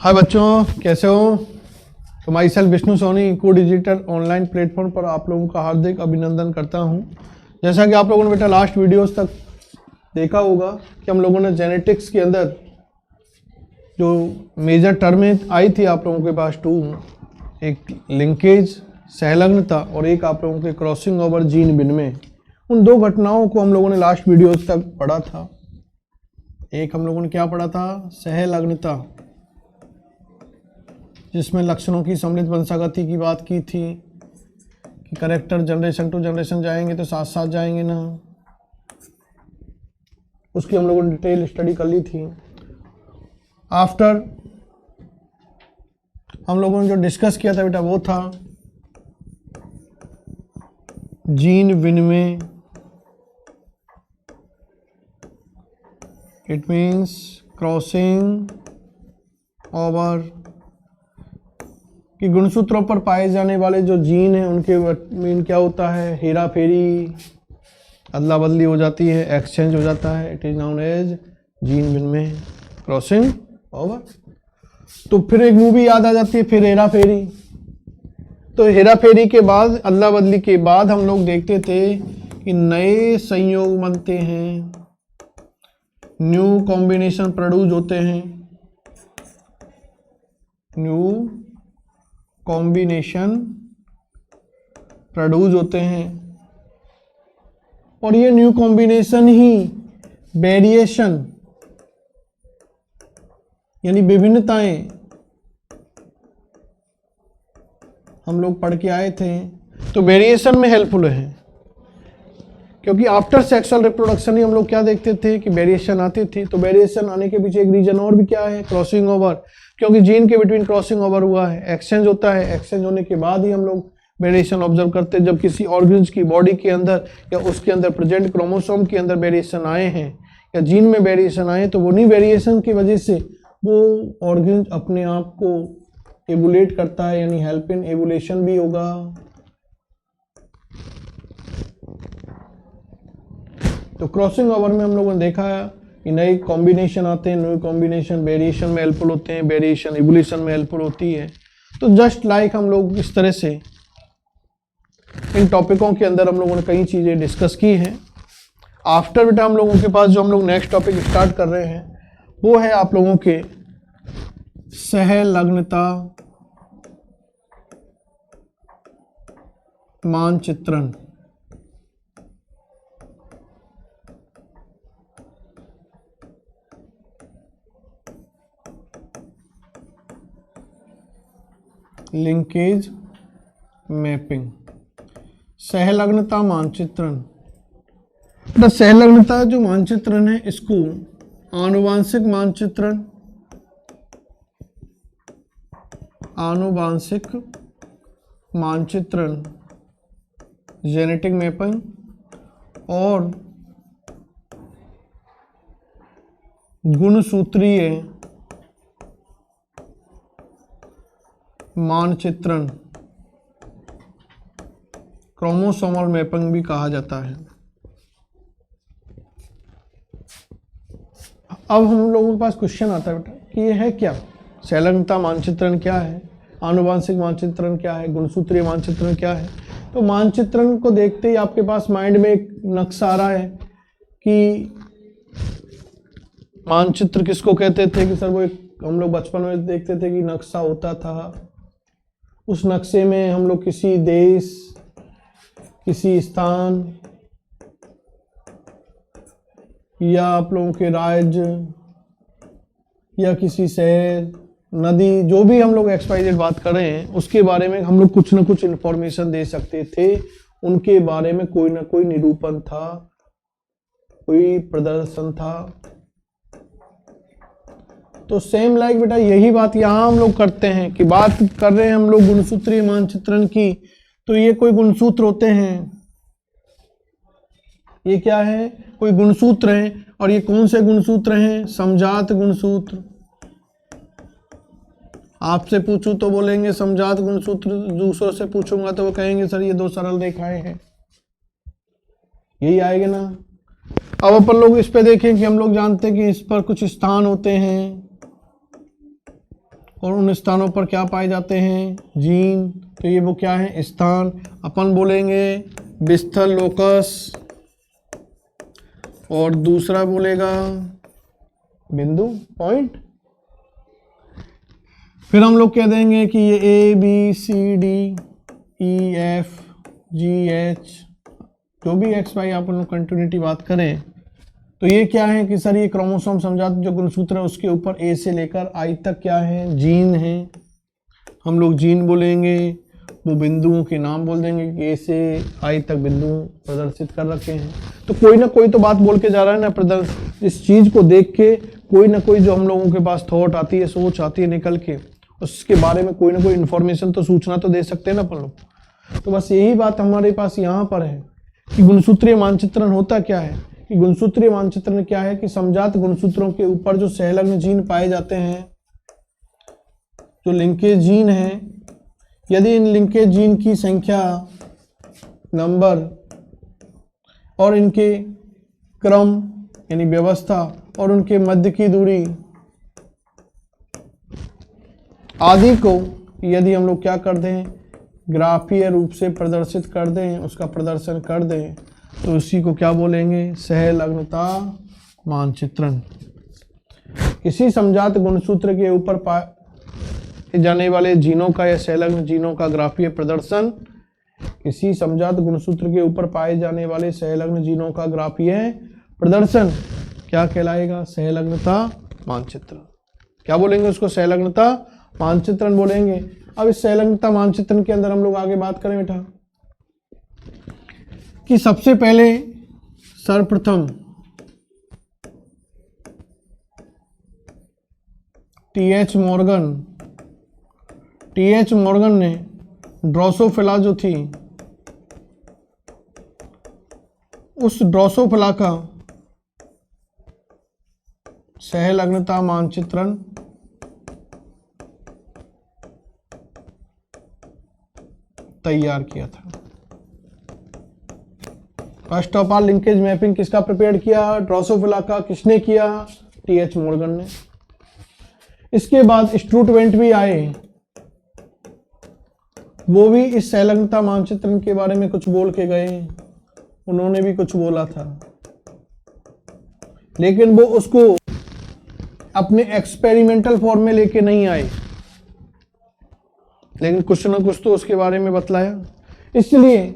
हाय बच्चों, कैसे हो? तो myself Vishnu Soni eco digital online platform पर आप लोगों का हार्दिक अभिनंदन करता हूं। जैसा कि आप लोगों ने बेटा लास्ट वीडियोस तक देखा होगा कि हम लोगों ने जेनेटिक्स के अंदर जो मेजर टर्में आई थी आप लोगों के पास टू, एक लिंकेज सहलग्नता और एक आप लोगों के क्रॉसिंग ओवर जीन विनिमय, उन दो घटनाओं को हम लोगों ने लास्ट वीडियोस तक पढ़ा था। एक हम लोगों ने क्या पढ़ा था? सहलग्नता, जिसमें लक्षणों की सम्मिलित वंशागति की बात की थी कि करेक्टर जनरेशन टू जनरेशन जाएंगे तो साथ साथ जाएंगे ना, उसकी हम लोगों ने डिटेल स्टडी कर ली थी। आफ्टर हम लोगों ने जो डिस्कस किया था बेटा वो था जीन विनिमय, इट मीन्स क्रॉसिंग ओवर, कि गुणसूत्रों पर पाए जाने वाले जो जीन हैं उनके मीन क्या होता है? हेरा फेरी, अदला बदली हो जाती है, एक्सचेंज हो जाता है। It is known as gene विनिमय, क्रॉसिंग ओवर। तो फिर एक मूवी याद आ जाती है, फिर हेरा फेरी। तो हेरा फेरी के बाद, अदला बदली के बाद हम लोग देखते थे कि नए संयोग बनते हैं, न्यू कॉम्बिनेशन प्रोड्यूस होते हैं, न्यू कॉम्बिनेशन प्रोड्यूस होते हैं, और ये न्यू कॉम्बिनेशन ही वेरिएशन यानी विभिन्नताएं हम लोग पढ़ के आए थे। तो वेरिएशन में हेल्पफुल है, क्योंकि आफ्टर सेक्सुअल रिप्रोडक्शन ही हम लोग क्या देखते थे कि वेरिएशन आती थी। तो वेरिएशन आने के पीछे एक रीजन और भी क्या है? क्रॉसिंग ओवर, क्योंकि जीन के बिटवीन क्रॉसिंग ओवर हुआ है, एक्सचेंज होता है, एक्सचेंज होने के बाद ही हम लोग वेरिएशन ऑब्जर्व करते हैं। जब किसी ऑर्गन्स की बॉडी के अंदर या उसके अंदर प्रेजेंट क्रोमोसोम के अंदर वेरिएशन आए हैं या जीन में वेरिएशन आए, तो उन्हीं वेरिएशन की वजह से वो ऑर्गन अपने आप को एवोल्यूट करता है, यानी हेल्प इन एवोल्यूशन भी होगा। तो क्रॉसिंग ओवर में हम लोगों ने देखा कि नए कॉम्बिनेशन आते हैं, न्यू कॉम्बिनेशन वेरिएशन में हेल्पफुल होते हैं, वेरिएशन इवोल्यूशन में हेल्पफुल होती है। तो जस्ट लाइक हम लोग इस तरह से इन टॉपिकों के अंदर हम लोगों ने कई चीज़ें डिस्कस की हैं। आफ्टर बेटा हम लोगों के पास जो हम लोग नेक्स्ट टॉपिक स्टार्ट कर रहे हैं वो है आप लोगों के सहलग्नता मानचित्रण। लिंकेज मैपिंग, सहलग्नता मानचित्रण। सहलग्नता जो मानचित्रण है इसको आनुवांशिक मानचित्रण, आनुवांशिक मानचित्रण जेनेटिक मैपिंग और गुणसूत्रीय मानचित्रण क्रोमोसोमल मैपिंग भी कहा जाता है। अब हम लोगों के पास क्वेश्चन आता है बेटा कि ये है क्या? सहलग्नता मानचित्रण क्या है, आनुवांशिक मानचित्रण क्या है, गुणसूत्रीय मानचित्रण क्या है? तो मानचित्रण को देखते ही आपके पास माइंड में एक नक्शा आ रहा है कि मानचित्र किसको कहते थे कि सर वो एक हम लोग बचपन में देखते थे कि नक्शा होता था, उस नक्शे में हम लोग किसी देश, किसी स्थान या आप लोगों के राज्य या किसी शहर, नदी, जो भी हम लोग XYZ बात कर रहे हैं उसके बारे में हम लोग कुछ न कुछ इंफॉर्मेशन दे सकते थे। उनके बारे में कोई ना कोई निरूपण था, कोई प्रदर्शन था। तो सेम लाइक बेटा यही बात यहाँ हम लोग करते हैं कि बात कर रहे हैं हम लोग गुणसूत्रीय मानचित्रण की। तो ये कोई गुणसूत्र होते हैं, ये क्या है? कोई गुणसूत्र हैं, और ये कौन से गुणसूत्र हैं? समजात गुणसूत्र। आपसे पूछूं तो बोलेंगे समजात गुणसूत्र, दूसरों से पूछूंगा तो वो कहेंगे सर ये दो सरल रेखाएं हैं, यही आएगा ना। अब अपन लोग इस पे देखें कि हम लोग जानते हैं कि इस पर कुछ स्थान होते हैं, और उन स्थानों पर क्या पाए जाते हैं, जीन। तो ये वो क्या है, स्थान। अपन बोलेंगे विस्थल लोकस, और दूसरा बोलेगा बिंदु, पॉइंट। फिर हम लोग कह देंगे कि ये A B C D E F G H, जो भी एक्स वाई आप लोग कंटिन्यूटी बात करें, तो ये क्या है कि सर ये क्रोमोसोम समझात जो गुणसूत्र है उसके ऊपर ए से लेकर आई तक क्या है, जीन है। हम लोग जीन बोलेंगे, वो बिंदुओं के नाम बोल देंगे कि ए से आई तक बिंदु प्रदर्शित कर रखे हैं। तो कोई ना कोई तो बात बोल के जा रहा है ना, इस चीज को देख के कोई ना कोई जो हम लोगों के पास थॉट आती है, सोच आती है निकल के, उसके बारे में कोई ना कोई इन्फॉर्मेशन तो, सूचना तो दे सकते हैं ना अपन लोग। तो बस यही बात हमारे पास यहाँ पर है कि गुणसूत्रीय मानचित्रण होता क्या है, कि गुणसूत्रीय मानचित्रण क्या है कि समजात गुणसूत्रों के ऊपर जो सहलग्न जीन पाए जाते हैं, जो लिंकेज जीन है, यदि इन लिंकेज जीन की संख्या, नंबर और इनके क्रम यानी व्यवस्था और उनके मध्य की दूरी आदि को यदि हम लोग क्या कर दें, ग्राफीय रूप से प्रदर्शित कर दें, उसका प्रदर्शन कर दें, तो उसी को क्या बोलेंगे, सहलग्नता मानचित्रण। इसी समजात गुणसूत्र के ऊपर पाए जाने वाले जीनों का या सहलग्न जीनों का ग्राफीय प्रदर्शन, इसी समजात गुणसूत्र के ऊपर पाए जाने वाले सहलग्न जीनों का ग्राफीय प्रदर्शन क्या कहलाएगा, सहलग्नता मानचित्रण। क्या बोलेंगे उसको, सहलग्नता मानचित्रण बोलेंगे। अब इस सहलग्नता मानचित्रण के अंदर हम लोग आगे बात करें बेटा कि सबसे पहले सर्वप्रथम टी.एच. मॉर्गन ने ड्रोसोफिला जो थी, उस ड्रोसोफिला का सहलग्नता मानचित्रण तैयार किया था। First of all linkage mapping किसका प्रिपेयर किया, ड्रोसोफिला का। किसने किया, टी.एच. मॉर्गन ने। इसके बाद स्टूटवेंट भी आए, वो भी इस सहलग्नता मानचित्रण के बारे में कुछ बोल के गए, उन्होंने भी कुछ बोला था, लेकिन वो उसको अपने एक्सपेरिमेंटल फॉर्म में लेके नहीं आए, लेकिन कुछ ना कुछ तो उसके बारे में बतलाया। इसलिए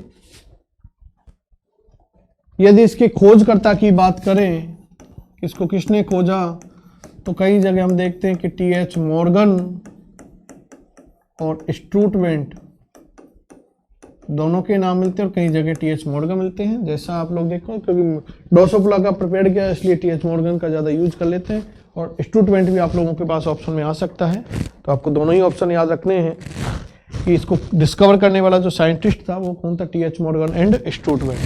यदि इसके खोजकर्ता की बात करें, इसको किसने खोजा, तो कई जगह हम देखते हैं कि टी.एच. मॉर्गन और स्टूटवेंट दोनों के नाम मिलते हैं, और कई जगह टी.एच. मॉर्गन मिलते हैं। जैसा आप लोग देखो, क्योंकि ड्रोसोफिला का प्रिपेयर किया इसलिए टी.एच. मॉर्गन का ज़्यादा यूज कर लेते हैं, और स्टूटवेंट भी आप लोगों के पास ऑप्शन में आ सकता है। तो आपको दोनों ही ऑप्शन याद रखने हैं कि इसको डिस्कवर करने वाला जो साइंटिस्ट था वो कौन था, टी.एच. Morgan and स्टूटवेंट।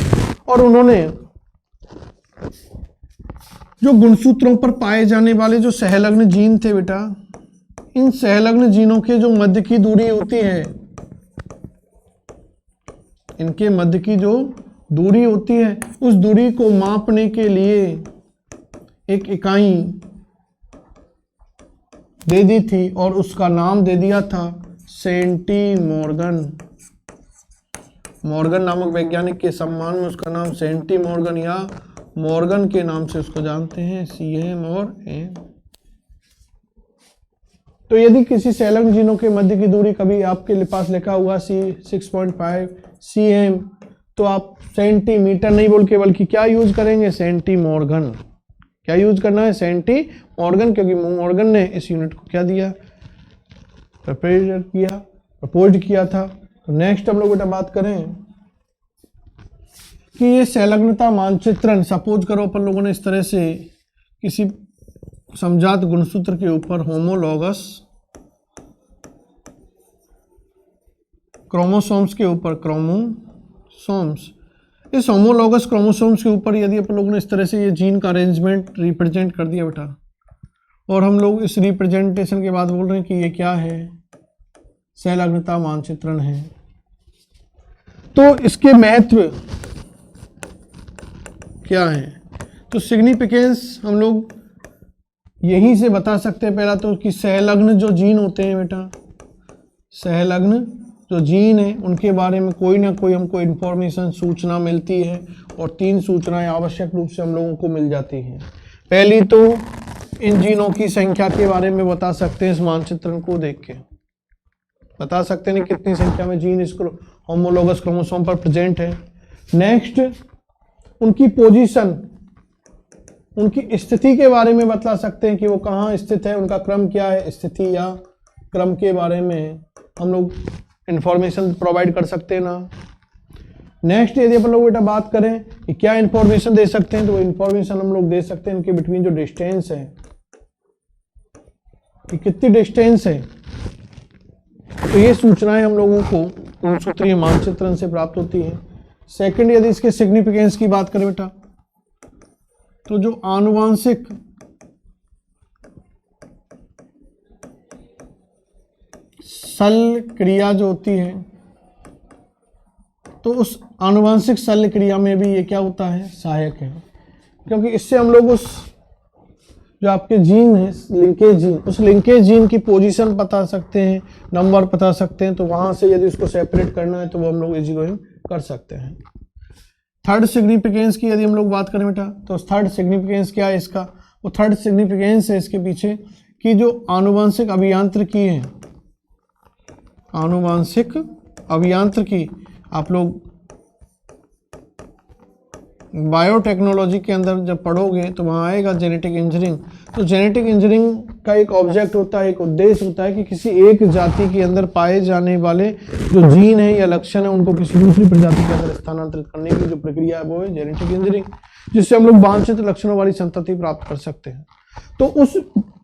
और उन्होंने जो गुणसूत्रों पर पाए जाने वाले जो सहलग्न जीन थे बेटा, इन सहलग्न जीनों के जो मध्य की दूरी होती है, इनके मध्य की जो दूरी होती है, उस दूरी को मापने के लिए एक इकाई दे दी थी और उसका नाम दे दिया था सेंटीमॉर्गन। मॉर्गन नामक वैज्ञानिक के सम्मान में उसका नाम सेंटीमॉर्गन या मॉर्गन के नाम से उसको जानते हैं, CM और M। तो यदि किसी सहलग्न जीनों के मध्य की दूरी कभी आपके पास लिखा हुआ 6.5 cm, तो आप सेंटीमीटर नहीं बोल के बल्कि क्या यूज करेंगे, सेंटीमॉर्गन। क्या यूज करना है, सेंटीमॉर्गन, क्योंकि मॉर्गन ने इस यूनिट को क्या दिया, प्रपोज किया था। तो नेक्स्ट हम लोग बेटा बात करें कि ये सहलग्नता मानचित्रण, सपोज करो अपन लोगों ने इस तरह से किसी समजात गुणसूत्र के ऊपर होमोलॉगस क्रोमोसोम्स के ऊपर, क्रोमोसोम्स, इस होमोलॉगस क्रोमोसोम्स के ऊपर यदि अपन लोगों ने इस तरह से ये जीन का अरेंजमेंट रिप्रेजेंट कर दिया बेटा, और हम लोग इस रिप्रेजेंटेशन के बाद बोल रहे हैं कि ये क्या है, सहलग्नता मानचित्रण है, तो इसके महत्व क्या है। तो सिग्निफिकेंस हम लोग यहीं से बता सकते हैं पहला तो कि सहलग्न जो जीन होते हैं बेटा, सहलग्न जो जीन है उनके बारे में कोई ना कोई हमको इन्फॉर्मेशन सूचना मिलती है, और 3 सूचनाएं आवश्यक रूप से हम लोगों को मिल जाती हैं। पहली तो इन जीनों की संख्या के बारे में बता सकते हैं, इस मानचित्रण को देख के बता सकते हैं कितनी संख्या में जीन इस होमोलोगस क्रोमोसोम पर प्रेजेंट है। नेक्स्ट, उनकी पोजीशन, उनकी स्थिति के बारे में बता सकते हैं कि वो कहाँ स्थित है, उनका क्रम क्या है, स्थिति या क्रम के बारे में हम लोग इंफॉर्मेशन प्रोवाइड कर सकते हैं ना। नेक्स्ट, यदि अपन लोग बेटा बात करें कि क्या इंफॉर्मेशन दे सकते हैं, तो वो इंफॉर्मेशन हम लोग दे सकते हैं इनके बिटवीन जो डिस्टेंस है, कि कितनी डिस्टेंस है। तो ये सूचनाएं हम लोगों को गुणसूत्रीय मानचित्रण से प्राप्त होती है। सेकंड, यदि इसके सिग्निफिकेंस की बात करें बेटा, तो जो आनुवांशिक शल्य क्रिया जो होती है, तो उस आनुवांशिक शल्य क्रिया में भी ये क्या होता है, सहायक है, क्योंकि इससे हम लोग उस जो आपके जीन है लिंकेज जीन, उस लिंकेज जीन की पोजीशन बता सकते हैं, नंबर बता सकते हैं, तो वहां से यदि उसको सेपरेट करना है तो वो हम लोग इजी गोइंग कर सकते हैं। थर्ड सिग्निफिकेंस की यदि हम लोग बात करें बेटा, तो थर्ड सिग्निफिकेंस क्या है इसका, वो थर्ड सिग्निफिकेंस है इसके पीछे कि जो आनुवांशिक अभियांत्रिकी है, आनुवांशिक अभियांत्रिकी आप लोग बायोटेक्नोलॉजी के अंदर जब पढ़ोगे तो वहाँ आएगा जेनेटिक इंजीनियरिंग। तो जेनेटिक इंजीनियरिंग का एक ऑब्जेक्ट होता है, एक उद्देश्य होता है कि किसी एक जाति के अंदर पाए जाने वाले जो जीन है या लक्षण है उनको किसी दूसरी प्रजाति के अंदर स्थानांतरित करने की जो प्रक्रिया है वो है जेनेटिक इंजीनियरिंग, जिससे हम लोग वांछित लक्षणों वाली संतति प्राप्त कर सकते हैं। तो उस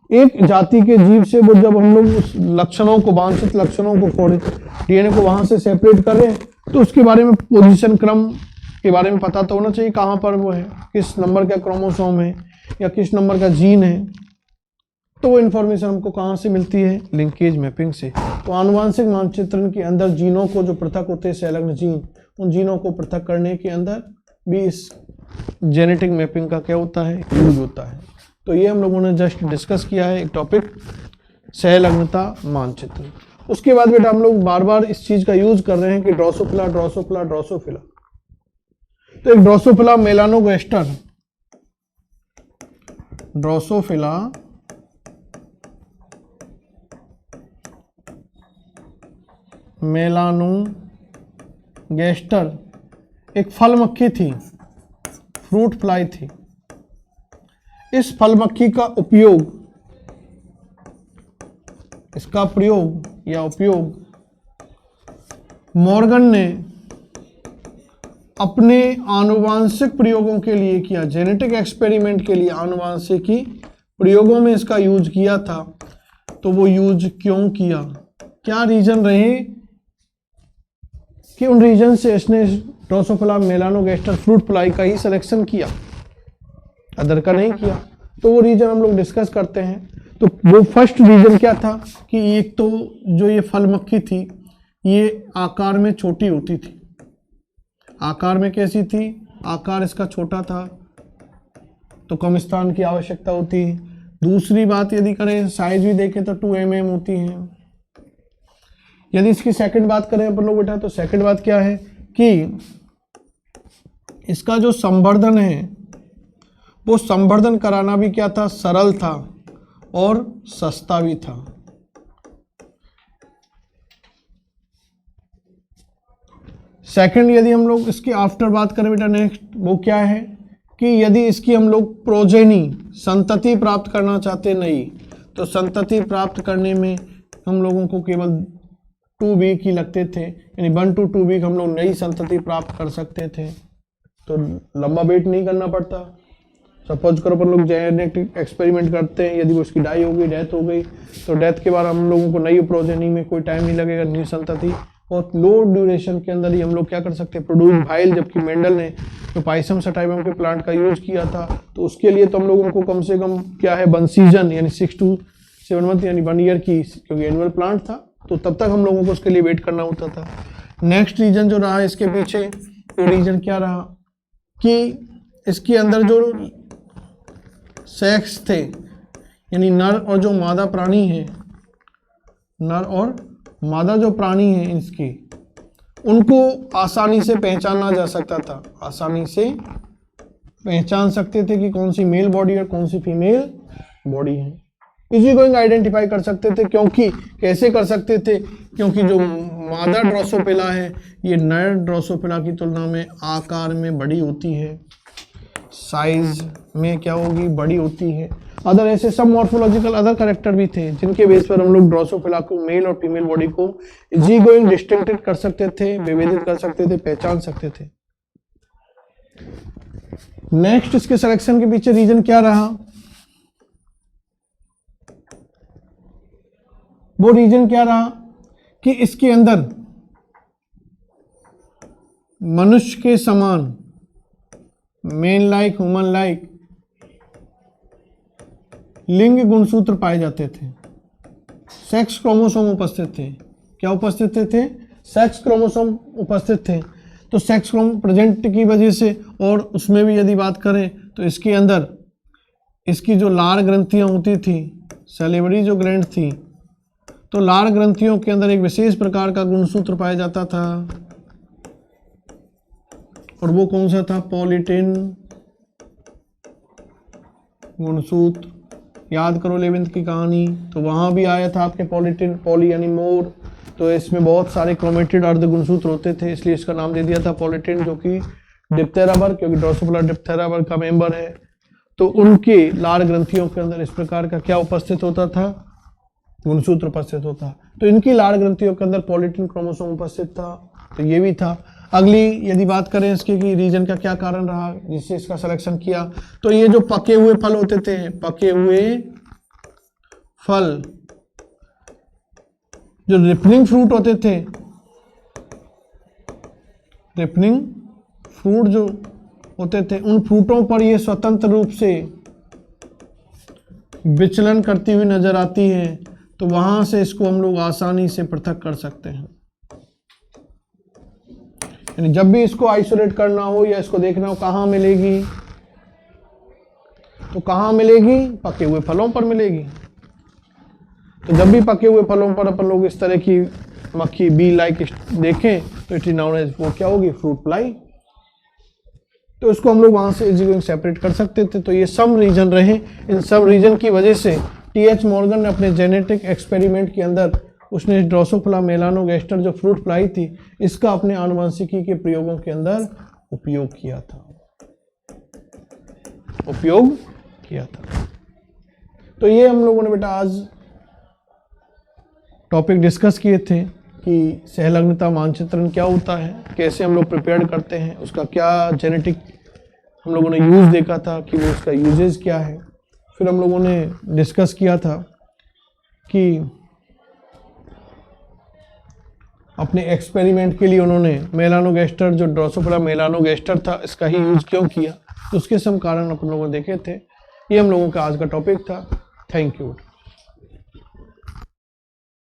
एक जाति के जीव से वो जब हम लोग उस लक्षणों को, वांछित लक्षणों को डीएनए को वहां से सेपरेट कर रहे हैं, तो उसके बारे में पोजीशन क्रम के बारे में पता तो होना चाहिए, कहाँ पर वो है, किस नंबर का क्रोमोसोम है या किस नंबर का जीन है। तो वो इन्फॉर्मेशन हमको कहाँ से मिलती है, लिंकेज मैपिंग से। तो आनुवांशिक मानचित्रण के अंदर जीनों को जो पृथक होते हैं संलग्न जीन, उन जीनों को पृथक करने के अंदर भी इस जेनेटिक मैपिंग का क्या होता है, यूज होता है। तो ये हम लोगों ने जस्ट डिस्कस किया है एक टॉपिक, सहलग्नता मानचित्र। उसके बाद बेटा हम लोग बार बार इस चीज का यूज कर रहे हैं कि ड्रोसोफिला ड्रोसोफिला ड्रोसोफिला। तो एक ड्रोसोफिला मेलानोगेस्टर, ड्रोसोफिला मेलानोगेस्टर एक फल मक्खी थी, फ्रूट फ्लाई थी। इस फल मक्खी का उपयोग, इसका प्रयोग या उपयोग मॉर्गन ने अपने आनुवांशिक प्रयोगों के लिए किया, जेनेटिक एक्सपेरिमेंट के लिए आनुवांशिकी प्रयोगों में इसका यूज किया था। तो वो यूज क्यों किया, क्या रीजन रहे कि उन रीजन से इसने ड्रोसोफिला मेलानोगेस्टर फ्रूट फ्लाई का ही सिलेक्शन किया, अदर का नहीं किया। तो वो रीजन हम लोग डिस्कस करते हैं। तो वो फर्स्ट रीजन क्या था कि एक तो जो ये फल मक्खी थी ये आकार में छोटी होती थी। आकार में कैसी थी, आकार इसका छोटा था तो कम स्थान की आवश्यकता होती है। दूसरी बात यदि करें साइज भी देखें तो 2 mm होती है। यदि इसकी सेकंड बात करें अपन लोग बेटा, तो सेकंड बात क्या है कि इसका जो संवर्धन है वो संवर्धन कराना भी क्या था, सरल था और सस्ता भी था। सेकंड, यदि हम लोग इसके आफ्टर बात करें बेटा नेक्स्ट, वो क्या है कि यदि इसकी हम लोग प्रोजेनी संतति प्राप्त करना चाहते नहीं, तो संतति प्राप्त करने में हम लोगों को केवल 2 वीक ही लगते थे, यानी 1 to 2 वीक हम लोग नई संतति प्राप्त कर सकते थे। तो लंबा वेट नहीं करना पड़ता। सपोज करो अपन लोग जेनेटिक एक्सपेरिमेंट करते हैं, यदि वो उसकी डाई हो गई, डेथ हो गई, तो डेथ के बाद हम लोगों को नई प्रोजेनी में कोई टाइम नहीं लगेगा, न्यू संतति और लो ड्यूरेशन के अंदर ही हम लोग क्या कर सकते हैं, प्रोड्यूस भाइल। जबकि मेंडल ने जो पाइसम सटाइवम के प्लांट का यूज किया था, तो उसके लिए तो हम लोगों को कम से कम क्या है 1 सीजन यानी 6 to 7 मंथ यानी 1 ईयर की, क्योंकि एनुअल प्लांट था तो तब तक हम लोगों को उसके लिए वेट करना होता था। नेक्स्ट रीजन जो रहा इसके पीछे, वो रीजन क्या रहा कि इसके अंदर जो सेक्स थे यानी नर और जो मादा प्राणी है, नर और मादा जो प्राणी है इसकी, उनको आसानी से पहचाना जा सकता था, आसानी से पहचान सकते थे कि कौन सी मेल बॉडी और कौन सी फीमेल बॉडी है। इजी गोइंग आइडेंटिफाई कर सकते थे, क्योंकि कैसे कर सकते थे, क्योंकि जो मादा ड्रोसोफिला है ये नर ड्रोसोफिला की तुलना में आकार में बड़ी होती है, साइज में क्या होगी, बड़ी होती है। अदर ऐसे सब मॉर्फोलॉजिकल अदर कैरेक्टर भी थे जिनके बेस पर हम लोग ड्रोसोफिला को, मेल और फीमेल बॉडी को इजी गोइंग डिस्टिंक्ट कर सकते थे, विभेदित कर सकते थे, पहचान सकते थे। नेक्स्ट इसके सिलेक्शन के पीछे रीजन क्या रहा, वो रीजन क्या रहा कि इसके अंदर मनुष्य के समान, मेन लाइक, ह्यूमन लाइक लिंग गुणसूत्र पाए जाते थे, सेक्स क्रोमोसोम उपस्थित थे। क्या उपस्थित थे? सेक्स क्रोमोसोम उपस्थित थे। तो सेक्स क्रोम प्रेजेंट की वजह से, और उसमें भी यदि बात करें तो इसके अंदर इसकी जो लार ग्रंथियां होती थी, सैलिवरी जो ग्लैंड थी, तो लार ग्रंथियों के अंदर एक विशेष प्रकार का गुणसूत्र पाया जाता था, और वो कौन सा था? पॉलीटिन गुणसूत्र। याद करो 11th की कहानी, तो वहां भी आया था आपके पॉलीटिन, पॉली यानी मोर, तो इसमें बहुत सारे क्रोमेटिड अर्ध गुणसूत्र होते थे, इसलिए इसका नाम दे दिया था पॉलीटिन, जो कि डिप्टेरा वर्ग, क्योंकि ड्रोसोफिला डिप्टेरा वर्ग का मेंबर है। तो उनके लार ग्रंथियों के अंदर इस प्रकार का क्या उपस्थित होता था? गुणसूत्र उपस्थित होता। तो इनकी लार ग्रंथियों के अंदर पॉलीटिन क्रोमोसोम उपस्थित था, तो ये भी था। अगली यदि बात करें इसके कि रीजन का क्या कारण रहा जिससे इसका सिलेक्शन किया, तो ये जो पके हुए फल होते थे, पके हुए फल, जो रिपनिंग फ्रूट होते थे, रिपनिंग फ्रूट जो होते थे, उन फ्रूटों पर ये स्वतंत्र रूप से विचलन करती हुई नजर आती है, तो वहां से इसको हम लोग आसानी से पृथक कर सकते हैं। यानी जब भी इसको आइसोलेट करना हो या इसको देखना हो कहाँ मिलेगी, तो कहाँ मिलेगी? पके हुए फलों पर मिलेगी। तो जब भी पके हुए फलों पर अपन लोग इस तरह की मक्खी, बी लाइक देखें, तो इट इज नाउन एज, वो क्या होगी? Fruit fly. तो इसको हम लोग वहां से इजीली सेपरेट कर सकते थे। तो ये सब रीजन रहे। इन सब रीजन की वजह से टी.एच. मॉर्गन ने अपने जेनेटिक एक्सपेरिमेंट के अंदर उसने ड्रोसोफिला मेलानोगैस्टर जो फ्रूट फ्लाई थी, इसका अपने आनुवंशिकी के प्रयोगों के अंदर उपयोग किया था। तो ये हम लोगों ने बेटा आज टॉपिक डिस्कस किए थे कि सहलग्नता मानचित्रण क्या होता है, कैसे हम लोग प्रिपेयर करते हैं, उसका क्या जेनेटिक हम लोगों ने यूज देखा था कि वो उसका यूजेज क्या है। फिर हम लोगों ने डिस्कस किया था कि अपने एक्सपेरिमेंट के लिए उन्होंने मेलानोगैस्टर, जो ड्रोसोफिला मेलानोगैस्टर था, इसका ही यूज क्यों किया, तो उसके सब कारण अपन लोगों ने देखे थे। ये हम लोगों का आज का टॉपिक था। Thank you.